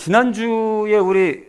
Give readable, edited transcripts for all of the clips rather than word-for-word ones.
지난주에 우리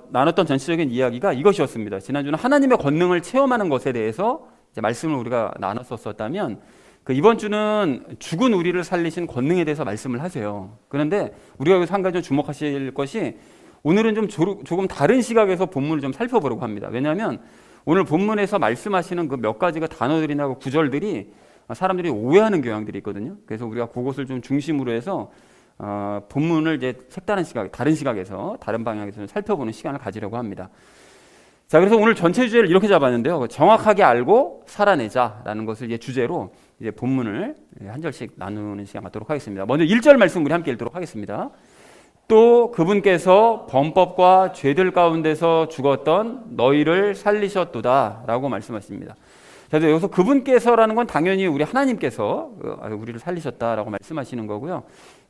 나눴던 전체적인 이야기가 이것이었습니다. 지난주는 하나님의 권능을 체험하는 것에 대해서 이제 말씀을 우리가 나눴었다면 이번 주는 죽은 우리를 살리신 권능에 대해서 말씀을 하세요. 그런데 우리가 여기서 한 가지 좀 주목하실 것이 오늘은 좀 조금 다른 시각에서 본문을 좀 살펴보려고 합니다. 왜냐하면 오늘 본문에서 말씀하시는 그 몇 가지가 단어들이나 그 구절들이 사람들이 오해하는 경향들이 있거든요. 그래서 우리가 그것을 좀 중심으로 해서 본문을 이제 색다른 시각, 다른 시각에서, 다른 방향에서 살펴보는 시간을 가지려고 합니다. 자, 그래서 오늘 전체 주제를 이렇게 잡았는데요. 정확하게 알고 살아내자라는 것을 이제 주제로 이제 본문을 한 절씩 나누는 시간 갖도록 하겠습니다. 먼저 1절 말씀 우리 함께 읽도록 하겠습니다. 또 그분께서 범법과 죄들 가운데서 죽었던 너희를 살리셨도다 라고 말씀하십니다. 자, 여기서 그분께서라는 건 당연히 우리 하나님께서 우리를 살리셨다라고 말씀하시는 거고요.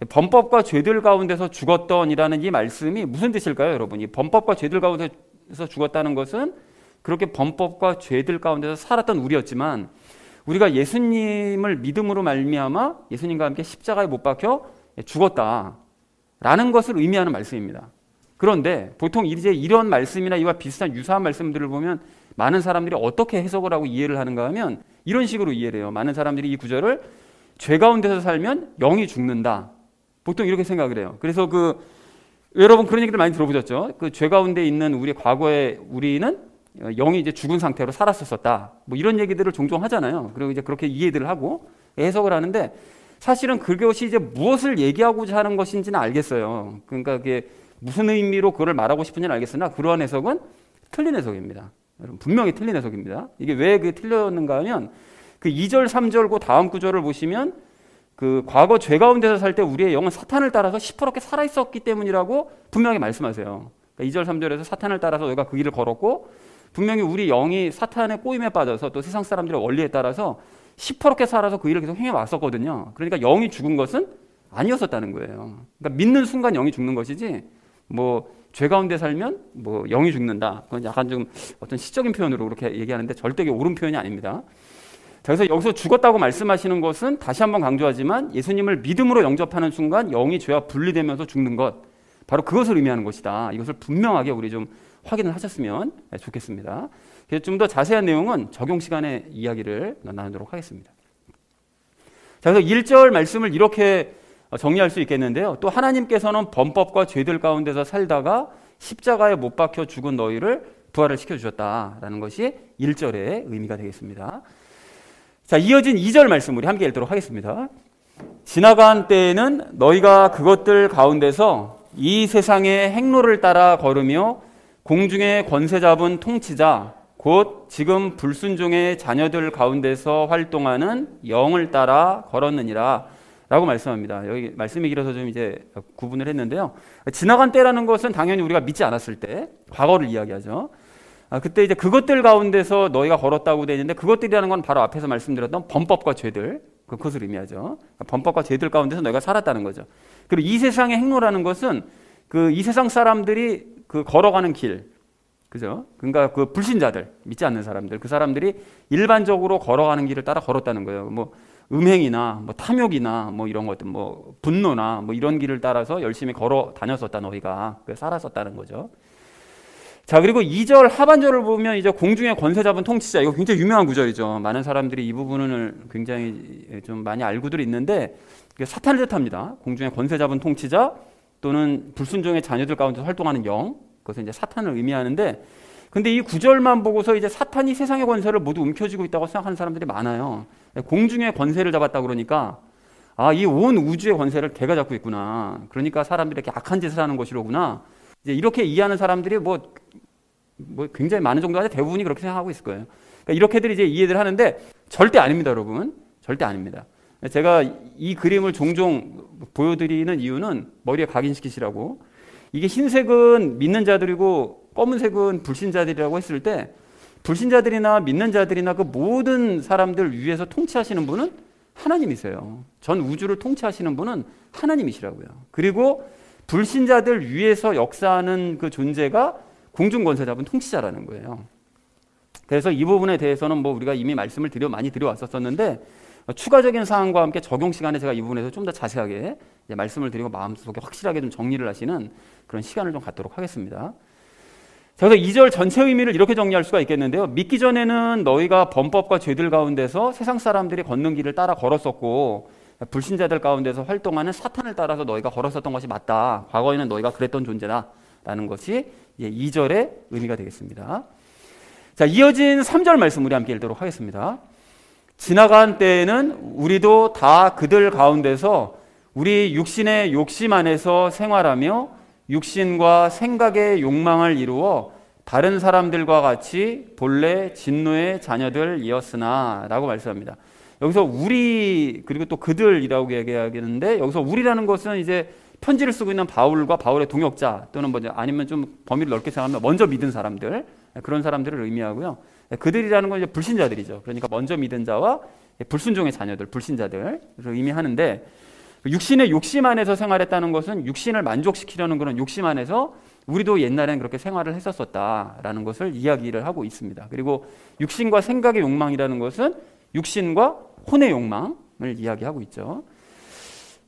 범법과 죄들 가운데서 죽었던이라는 이 말씀이 무슨 뜻일까요, 여러분? 이 범법과 죄들 가운데서 죽었다는 것은 그렇게 범법과 죄들 가운데서 살았던 우리였지만 우리가 예수님을 믿음으로 말미암아 예수님과 함께 십자가에 못 박혀 죽었다라는 것을 의미하는 말씀입니다. 그런데 보통 이제 이런 말씀이나 이와 비슷한 유사한 말씀들을 보면 많은 사람들이 어떻게 해석을 하고 이해를 하는가 하면 이런 식으로 이해를 해요. 많은 사람들이 이 구절을 죄 가운데서 살면 영이 죽는다. 보통 이렇게 생각을 해요. 그래서 여러분 그런 얘기들 많이 들어보셨죠? 죄 가운데 있는 우리 과거에 우리는 영이 이제 죽은 상태로 살았었다. 뭐 이런 얘기들을 종종 하잖아요. 그리고 이제 그렇게 이해들을 하고 해석을 하는데 사실은 그것이 이제 무엇을 얘기하고자 하는 것인지는 알겠어요. 그러니까 그게 무슨 의미로 그걸 말하고 싶은지는 알겠으나 그러한 해석은 틀린 해석입니다. 여러분 분명히 틀린 해석입니다. 이게 왜 그게 틀렸는가 하면 2절, 3절 그 다음 구절을 보시면 과거 죄 가운데서 살 때 우리의 영은 사탄을 따라서 시퍼렇게 살아있었기 때문이라고 분명히 말씀하세요. 그러니까 2절, 3절에서 사탄을 따라서 너희가 그 길을 걸었고 분명히 우리 영이 사탄의 꼬임에 빠져서 또 세상 사람들의 원리에 따라서 시퍼렇게 살아서 그 일을 계속 행해왔었거든요. 그러니까 영이 죽은 것은 아니었었다는 거예요. 그러니까 믿는 순간 영이 죽는 것이지 죄 가운데 살면 영이 죽는다. 그건 약간 좀 어떤 시적인 표현으로 그렇게 얘기하는데 절대 옳은 표현이 아닙니다. 자, 그래서 여기서 죽었다고 말씀하시는 것은 다시 한번 강조하지만 예수님을 믿음으로 영접하는 순간 영이 죄와 분리되면서 죽는 것, 바로 그것을 의미하는 것이다. 이것을 분명하게 우리 좀 확인을 하셨으면 좋겠습니다. 그래서 좀 더 자세한 내용은 적용 시간에 이야기를 나누도록 하겠습니다. 자, 그래서 1절 말씀을 이렇게 정리할 수 있겠는데요. 또 하나님께서는 범법과 죄들 가운데서 살다가 십자가에 못 박혀 죽은 너희를 부활을 시켜주셨다라는 것이 1절의 의미가 되겠습니다. 자, 이어진 2절 말씀 우리 함께 읽도록 하겠습니다. 지나간 때에는 너희가 그것들 가운데서 이 세상의 행로를 따라 걸으며 공중의 권세 잡은 통치자 곧 지금 불순종의 자녀들 가운데서 활동하는 영을 따라 걸었느니라 라고 말씀합니다. 여기 말씀이 길어서 좀 이제 구분을 했는데요. 지나간 때라는 것은 당연히 우리가 믿지 않았을 때 과거를 이야기하죠. 그때 이제 그것들 가운데서 너희가 걸었다고 되어 있는데 그것들이라는 건 바로 앞에서 말씀드렸던 범법과 죄들, 그것을 의미하죠. 범법과 죄들 가운데서 너희가 살았다는 거죠. 그리고 이 세상의 행로라는 것은 이 세상 사람들이 걸어가는 길, 그죠? 그러니까 불신자들, 믿지 않는 사람들, 그 사람들이 일반적으로 걸어가는 길을 따라 걸었다는 거예요. 음행이나 탐욕이나 이런 것들, 분노나 이런 길을 따라서 열심히 걸어 다녔었다 너희가 살았었다는 거죠. 자, 그리고 2절 하반절을 보면 이제 공중의 권세 잡은 통치자, 이거 굉장히 유명한 구절이죠. 많은 사람들이 이 부분을 굉장히 좀 많이 알고들 있는데 사탄을 뜻합니다. 공중의 권세 잡은 통치자 또는 불순종의 자녀들 가운데 활동하는 영, 그것은 이제 사탄을 의미하는데, 근데 이 구절만 보고서 이제 사탄이 세상의 권세를 모두 움켜쥐고 있다고 생각하는 사람들이 많아요. 공중의 권세를 잡았다 그러니까 이 온 우주의 권세를 걔가 잡고 있구나. 그러니까 사람들이 이렇게 악한 짓을 하는 것이로구나. 이제 이렇게 이해하는 사람들이 굉장히 많은 정도 아니라 대부분이 그렇게 생각하고 있을 거예요. 그러니까 이렇게들 이제 이해를 하는데 절대 아닙니다, 여러분. 절대 아닙니다. 제가 이 그림을 종종 보여드리는 이유는 머리에 각인시키시라고. 이게 흰색은 믿는 자들이고 검은색은 불신자들이라고 했을 때 불신자들이나 믿는 자들이나 그 모든 사람들 위에서 통치하시는 분은 하나님이세요. 전 우주를 통치하시는 분은 하나님이시라고요. 그리고 불신자들 위에서 역사하는 그 존재가 공중 권세 잡은 통치자라는 거예요. 그래서 이 부분에 대해서는 우리가 이미 말씀을 많이 드려왔었는데 추가적인 사항과 함께 적용 시간에 제가 이 부분에서 좀 더 자세하게 말씀을 드리고 마음속에 확실하게 좀 정리를 하시는 그런 시간을 좀 갖도록 하겠습니다. 자, 그래서 2절 전체 의미를 이렇게 정리할 수가 있겠는데요. 믿기 전에는 너희가 범법과 죄들 가운데서 세상 사람들이 걷는 길을 따라 걸었었고 불신자들 가운데서 활동하는 사탄을 따라서 너희가 걸었었던 것이 맞다. 과거에는 너희가 그랬던 존재다. 라는 것이 2절의 의미가 되겠습니다. 자, 이어진 3절 말씀 우리 함께 읽도록 하겠습니다. 지나간 때에는 우리도 다 그들 가운데서 우리 육신의 욕심 안에서 생활하며 육신과 생각의 욕망을 이루어 다른 사람들과 같이 본래 진노의 자녀들이었으나 라고 말씀합니다. 여기서 우리 그리고 또 그들이라고 얘기하겠는데 여기서 우리라는 것은 이제 편지를 쓰고 있는 바울과 바울의 동역자 또는 뭐 아니면 좀 범위를 넓게 생각하면 먼저 믿은 사람들 그런 사람들을 의미하고요. 그들이라는 건 이제 불신자들이죠. 그러니까 먼저 믿은 자와 불순종의 자녀들, 불신자들을 의미하는데 육신의 욕심 안에서 생활했다는 것은 육신을 만족시키려는 그런 욕심 안에서 우리도 옛날에는 그렇게 생활을 했었었다라는 것을 이야기를 하고 있습니다. 그리고 육신과 생각의 욕망이라는 것은 육신과 혼의 욕망을 이야기하고 있죠.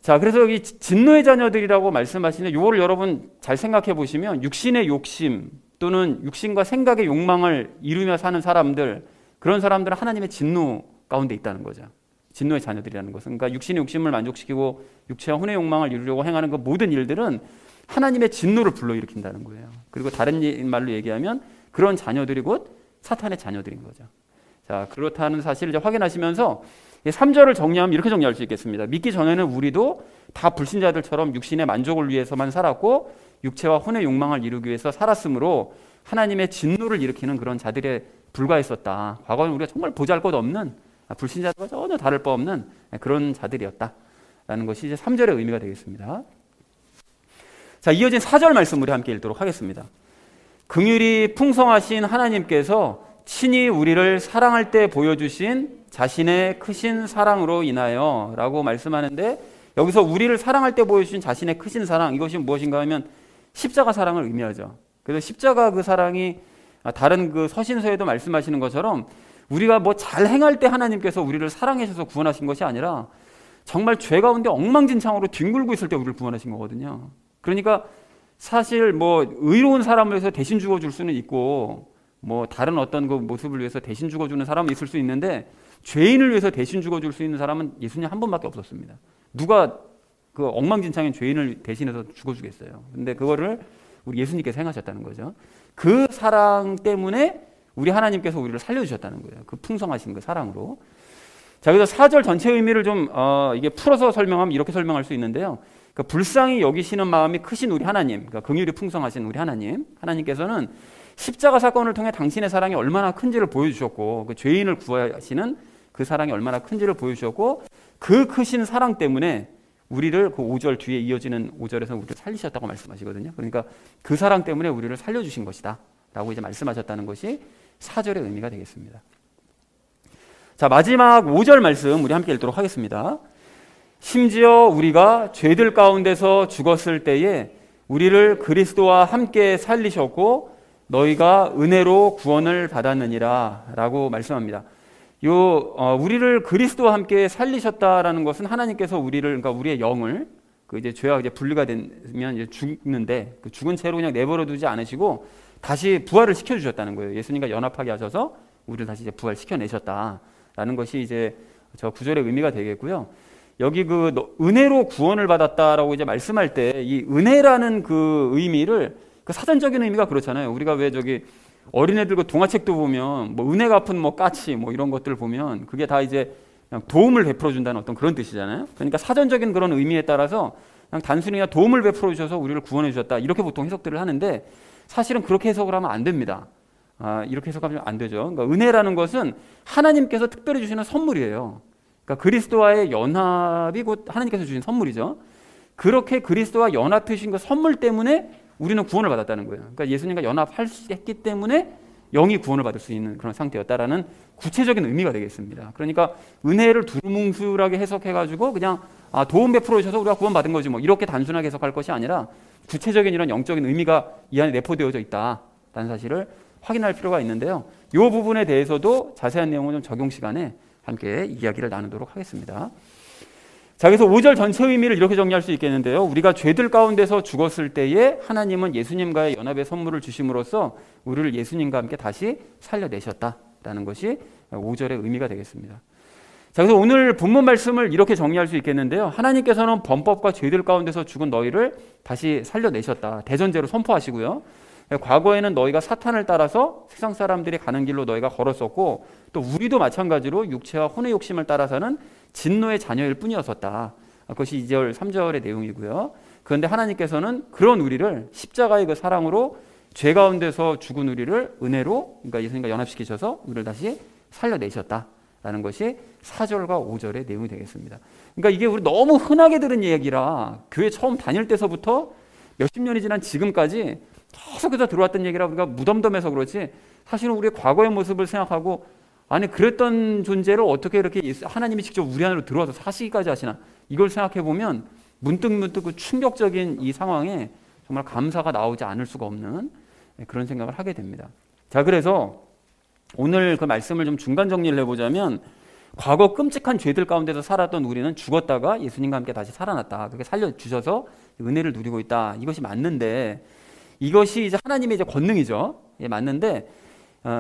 자, 그래서 여기 진노의 자녀들이라고 말씀하시는데 이거를 여러분 잘 생각해 보시면 육신의 욕심 또는 육신과 생각의 욕망을 이루며 사는 사람들 그런 사람들은 하나님의 진노 가운데 있다는 거죠. 진노의 자녀들이라는 것은 그러니까 육신의 욕심을 만족시키고 육체와 혼의 욕망을 이루려고 행하는 그 모든 일들은 하나님의 진노를 불러일으킨다는 거예요. 그리고 다른 말로 얘기하면 그런 자녀들이 곧 사탄의 자녀들인 거죠. 자, 그렇다는 사실을 이제 확인하시면서 3절을 정리하면 이렇게 정리할 수 있겠습니다. 믿기 전에는 우리도 다 불신자들처럼 육신의 만족을 위해서만 살았고 육체와 혼의 욕망을 이루기 위해서 살았으므로 하나님의 진노를 일으키는 그런 자들에 불과했었다. 과거에는 우리가 정말 보잘것없는 불신자들과 전혀 다를 바 없는 그런 자들이었다라는 것이 이제 3절의 의미가 되겠습니다. 자, 이어진 4절 말씀 우리 함께 읽도록 하겠습니다. 긍휼이 풍성하신 하나님께서 친히 우리를 사랑할 때 보여주신 자신의 크신 사랑으로 인하여 라고 말씀하는데 여기서 우리를 사랑할 때 보여주신 자신의 크신 사랑 이것이 무엇인가 하면 십자가 사랑을 의미하죠. 그래서 십자가 그 사랑이 다른 그 서신서에도 말씀하시는 것처럼 우리가 뭐 잘 행할 때 하나님께서 우리를 사랑하셔서 구원하신 것이 아니라 정말 죄 가운데 엉망진창으로 뒹굴고 있을 때 우리를 구원하신 거거든요. 그러니까 사실 뭐 의로운 사람을 위해서 대신 죽어줄 수는 있고 뭐 다른 어떤 그 모습을 위해서 대신 죽어주는 사람은 있을 수 있는데 죄인을 위해서 대신 죽어줄 수 있는 사람은 예수님 한 분밖에 없었습니다. 누가 그 엉망진창인 죄인을 대신해서 죽어주겠어요. 근데 그거를 우리 예수님께서 행하셨다는 거죠. 그 사랑 때문에 우리 하나님께서 우리를 살려주셨다는 거예요. 그 풍성하신 그 사랑으로. 자, 그래서 4절 전체 의미를 좀 이게 풀어서 설명하면 이렇게 설명할 수 있는데요. 그러니까 불쌍히 여기시는 마음이 크신 우리 하나님, 그러니까 긍휼이 풍성하신 우리 하나님께서는 십자가 사건을 통해 당신의 사랑이 얼마나 큰지를 보여주셨고 그 죄인을 구하시는 그 사랑이 얼마나 큰지를 보여주셨고 그 크신 사랑 때문에 우리를 그 5절 뒤에 이어지는 5절에서 우리를 살리셨다고 말씀하시거든요. 그러니까 그 사랑 때문에 우리를 살려주신 것이다 라고 이제 말씀하셨다는 것이 4절의 의미가 되겠습니다. 자, 마지막 5절 말씀 우리 함께 읽도록 하겠습니다. 심지어 우리가 죄들 가운데서 죽었을 때에 우리를 그리스도와 함께 살리셨고 너희가 은혜로 구원을 받았느니라 라고 말씀합니다. 우리를 그리스도와 함께 살리셨다라는 것은 하나님께서 우리를 그러니까 우리의 영을 그 이제 죄와 이제 분리가 되면 이제 죽는데 그 죽은 채로 그냥 내버려 두지 않으시고 다시 부활을 시켜 주셨다는 거예요. 예수님과 연합하게 하셔서 우리를 다시 이제 부활시켜 내셨다라는 것이 이제 저 구절의 의미가 되겠고요. 여기 그 은혜로 구원을 받았다라고 이제 말씀할 때 이 은혜라는 그 의미를 그 사전적인 의미가 그렇잖아요. 우리가 왜 저기 어린애들 그 동화책도 보면 뭐 은혜 갚은 뭐 까치 뭐 이런 것들 보면 그게 다 이제 그냥 도움을 베풀어 준다는 어떤 그런 뜻이잖아요. 그러니까 사전적인 그런 의미에 따라서 그냥 단순히 그냥 도움을 베풀어 주셔서 우리를 구원해 주셨다 이렇게 보통 해석들을 하는데 사실은 그렇게 해석을 하면 안 됩니다. 이렇게 해석하면 안 되죠. 그러니까 은혜라는 것은 하나님께서 특별히 주시는 선물이에요. 그러니까 그리스도와의 연합이 곧 하나님께서 주신 선물이죠. 그렇게 그리스도와 연합해 주신 그 선물 때문에 우리는 구원을 받았다는 거예요. 그러니까 예수님과 연합했기 때문에 영이 구원을 받을 수 있는 그런 상태였다라는 구체적인 의미가 되겠습니다. 그러니까 은혜를 두루뭉술하게 해석해가지고 그냥 도움 베풀어 주셔서 우리가 구원받은 거지 뭐 이렇게 단순하게 해석할 것이 아니라 구체적인 이런 영적인 의미가 이 안에 내포되어져 있다라는 사실을 확인할 필요가 있는데요. 이 부분에 대해서도 자세한 내용은 좀 적용 시간에 함께 이야기를 나누도록 하겠습니다. 자, 그래서 5절 전체 의미를 이렇게 정리할 수 있겠는데요. 우리가 죄들 가운데서 죽었을 때에 하나님은 예수님과의 연합의 선물을 주심으로써 우리를 예수님과 함께 다시 살려내셨다라는 것이 5절의 의미가 되겠습니다. 자, 그래서 오늘 본문 말씀을 이렇게 정리할 수 있겠는데요. 하나님께서는 범법과 죄들 가운데서 죽은 너희를 다시 살려내셨다. 대전제로 선포하시고요. 과거에는 너희가 사탄을 따라서 세상 사람들이 가는 길로 너희가 걸었었고, 또 우리도 마찬가지로 육체와 혼의 욕심을 따라서는 진노의 자녀일 뿐이었었다. 그것이 2절, 3절의 내용이고요. 그런데 하나님께서는 그런 우리를 십자가의 그 사랑으로 죄 가운데서 죽은 우리를 은혜로, 그러니까 예수님과 연합시키셔서 우리를 다시 살려내셨다라는 것이 4절과 5절의 내용이 되겠습니다. 그러니까 이게 우리 너무 흔하게 들은 얘기라, 교회 처음 다닐 때서부터 몇십 년이 지난 지금까지 계속해서 들어왔던 얘기라 우리가 무덤덤해서 그렇지, 사실은 우리의 과거의 모습을 생각하고, 아니 그랬던 존재를 어떻게 이렇게 하나님이 직접 우리 안으로 들어와서 사시기까지 하시나, 이걸 생각해 보면 문득 그 충격적인 이 상황에 정말 감사가 나오지 않을 수가 없는 그런 생각을 하게 됩니다. 자, 그래서 오늘 그 말씀을 좀 중간 정리를 해보자면, 과거 끔찍한 죄들 가운데서 살았던 우리는 죽었다가 예수님과 함께 다시 살아났다. 그렇게 살려주셔서 은혜를 누리고 있다. 이것이 맞는데, 이것이 이제 하나님의 이제 권능이죠. 예, 맞는데,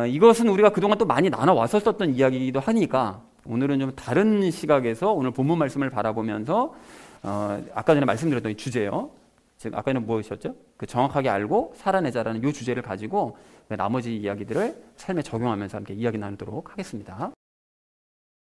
이것은 우리가 그동안 또 많이 나눠왔었던 이야기이기도 하니까, 오늘은 좀 다른 시각에서 오늘 본문 말씀을 바라보면서, 아까 전에 말씀드렸던 이 주제요. 즉, 아까 전에 무엇이었죠? 그 정확하게 알고 살아내자라는 이 주제를 가지고 나머지 이야기들을 삶에 적용하면서 함께 이야기 나누도록 하겠습니다.